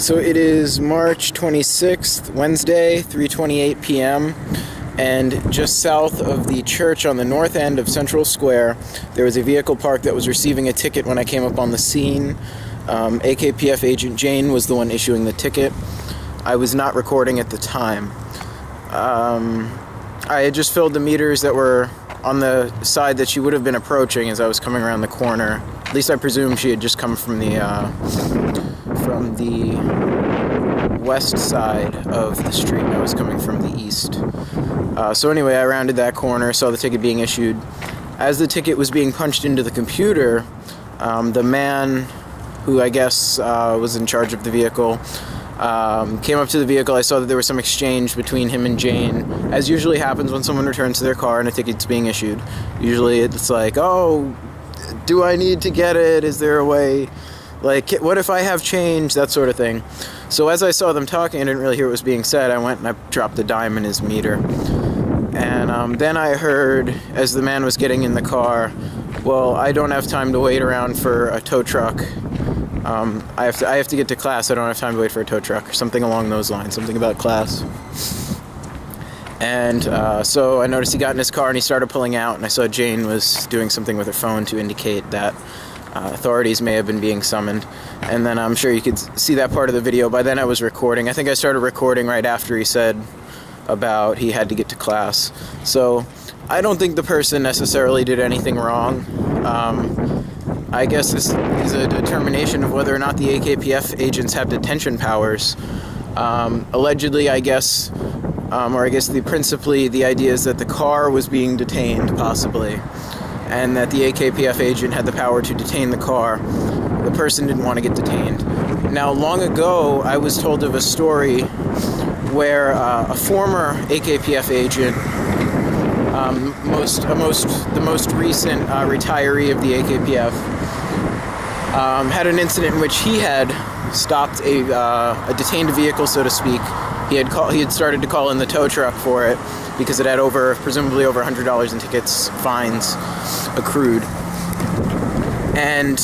So it is March 26th, Wednesday, 3:28 p.m., and just south of the church on the north end of Central Square, there was a vehicle parked that was receiving a ticket when I came up on the scene. AKPF agent Jane was the one issuing the ticket. I was not recording at the time. I had just filled the meters that were on the side that she would have been approaching as I was coming around the corner. At least I presume she had just come from the west side of the street. I was coming from the east. So anyway, I rounded that corner, saw the ticket being issued. As the ticket was being punched into the computer, the man who I guess was in charge of the vehicle came up to the vehicle. I saw that there was some exchange between him and Jane, as usually happens when someone returns to their car and a ticket's being issued. Usually it's like, oh, do I need to get it? Is there a way? Like, what if I have change? That sort of thing. So as I saw them talking, I didn't really hear what was being said. I went and I dropped a dime in his meter. And then I heard, as the man was getting in the car, well, I don't have time to wait around for a tow truck. I have to get to class. I don't have time to wait for a tow truck, or something along those lines, something about class. And so I noticed he got in his car and he started pulling out, and I saw Jane was doing something with her phone to indicate that authorities may have been being summoned. And then I'm sure you could see that part of the video. By then I was recording. I think I started recording right after he said about he had to get to class. So I don't think the person necessarily did anything wrong. I guess this is a determination of whether or not the AKPF agents have detention powers. Allegedly, I guess, principally the idea is that the car was being detained, possibly, and that the AKPF agent had the power to detain the car. The person didn't want to get detained. Now, long ago, I was told of a story where a former AKPF agent, the most recent retiree of the AKPF, had an incident in which he had stopped a detained vehicle, so to speak. He had started to call in the tow truck for it because it had presumably over $100 in tickets, fines accrued. And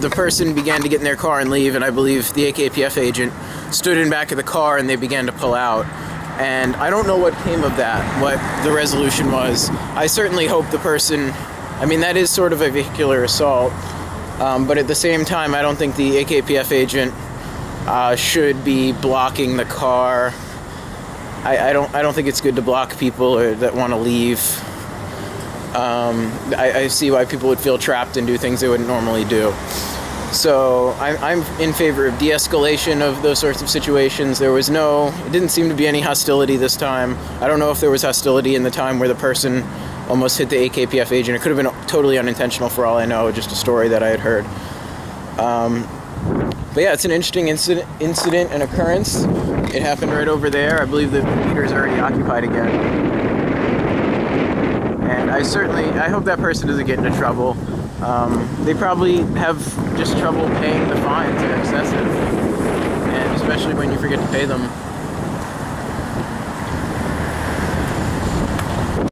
the person began to get in their car and leave, and I believe the AKPF agent stood in back of the car and they began to pull out. And I don't know what came of that, what the resolution was. I certainly hope the person, that is sort of a vehicular assault, but at the same time, I don't think the AKPF agent should be blocking the car. I don't think it's good to block people that want to leave. I see why people would feel trapped and do things they wouldn't normally do. So I'm in favor of de-escalation of those sorts of situations. It didn't seem to be any hostility this time. I don't know if there was hostility in the time where the person almost hit the AKPF agent. It could have been totally unintentional for all I know, just a story that I had heard. But yeah, it's an interesting incident and occurrence. It happened right over there. I believe the meter is already occupied again. And I hope that person doesn't get into trouble. They probably have just trouble paying the fines. They're excessive. And especially when you forget to pay them.